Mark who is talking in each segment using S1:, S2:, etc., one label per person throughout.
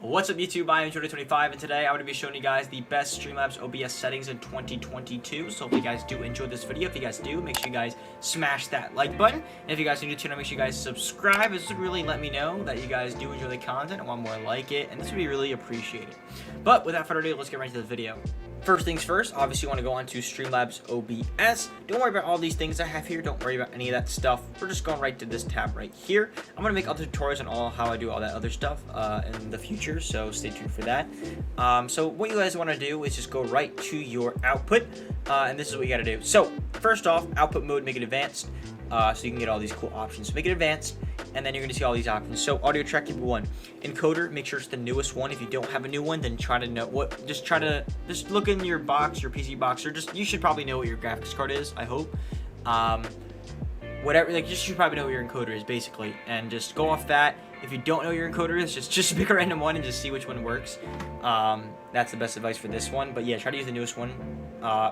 S1: What's up YouTube, I am JoeyJ25 and today I'm going to be showing you guys the best Streamlabs OBS settings in 2022. So if you guys do enjoy this video, if you guys do, make sure you guys smash that like button. And if you guys are new to the channel, make sure you guys subscribe. This would really let me know that you guys do enjoy the content and want more like it, and this would be really appreciated. But without further ado, let's get right into the video. First things first, obviously you want to go on to Streamlabs OBS. Don't worry about all these things I have here. Don't worry about any of that stuff. We're just going right to this tab right here. I'm going to make other tutorials on how I do all that other stuff in the future, so stay tuned for that. So what you guys want to do is just go right to your output, and this is what you got to do. So first off, output mode, make it advanced, so you can get all these cool options. Make it advanced, and then you're going to see all these options. So audio track, keep it 1. Encoder, make sure it's the newest one. If you don't have a new one, then try to know what, just look in your box, your PC box, or you should probably know what your graphics card is, I hope. Whatever, like, you should probably know what your encoder is, basically, and just go off that. If you don't know your encoder is, just pick a random one and just see which one works. That's the best advice for this one, but yeah, try to use the newest one.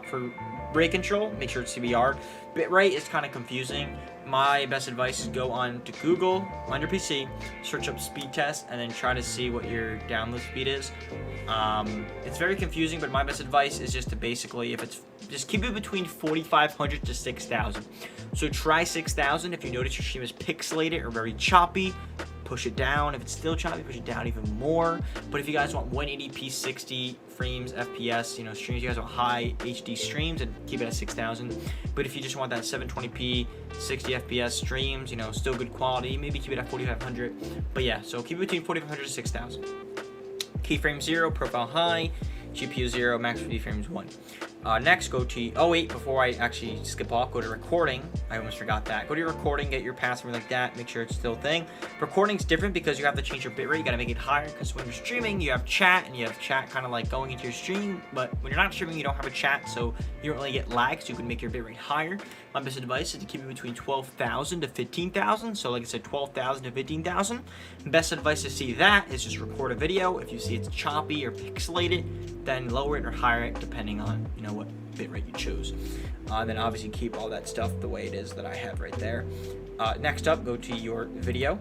S1: For rate control, make sure it's CBR. Bitrate is kind of confusing. My best advice is go on to Google on your PC, search up speed test, and then try to see what your download speed is. It's very confusing, but my best advice is just to basically, just keep it between 4,500 to 6,000. So try 6,000. If you notice your stream is pixelated or very choppy, push it down. If it's still choppy, push it down even more. But if you guys want 180p 60 frames FPS, you know, streams, you guys want high HD streams, and keep it at 6,000. But if you just want that 720p 60 FPS streams, you know, still good quality, maybe keep it at 4,500. But yeah, so keep it between 4,500 to 6,000. Keyframe 0, profile high, GPU 0, max frames 1. Next, go to, oh wait, before I actually skip off, go to recording. I almost forgot that. Go to your recording, get your password like that, make sure it's still a thing. Recording's different because you have to change your bitrate. You gotta make it higher because when you're streaming, you have chat, and you have chat kind of like going into your stream. But when you're not streaming, you don't have a chat, so you don't really get lag, so you can make your bitrate higher. My best advice is to keep it between 12,000 to 15,000. So like I said, 12,000 to 15,000. Best advice to see that is just record a video. If you see it's choppy or pixelated, then lower it or higher it depending on, you know, what bitrate you chose. Then obviously keep all that stuff the way it is that I have right there. Next up, go to your video.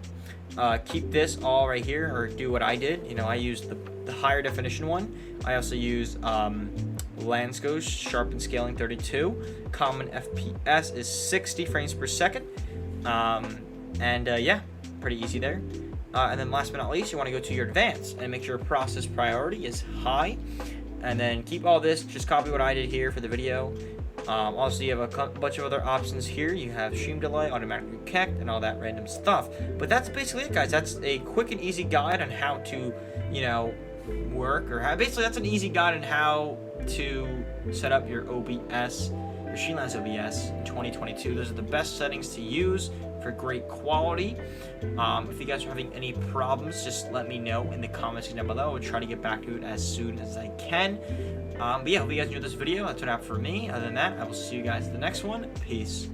S1: Keep this all right here, or do what I did. You know, I used the higher definition one. I also used Lansco's sharpen scaling 32. Common FPS is 60 frames per second. Yeah, pretty easy there. And then last but not least, you want to go to your advanced and make sure process priority is high. And then keep all this, just copy what I did here for the video. Also, you have a bunch of other options here. You have stream delay, automatic connect, and all that random stuff. But that's basically it, guys. That's a quick and easy guide on how to, you know, work, or basically that's an easy guide on how to set up your OBS, your Streamlabs OBS in 2022. Those are the best settings to use for great quality. If you guys are having any problems, just let me know in the comments down below. I'll try to get back to it as soon as I can. But yeah, hope you guys enjoyed this video. That's what I have for me. Other than that, I will see you guys in the next one. Peace.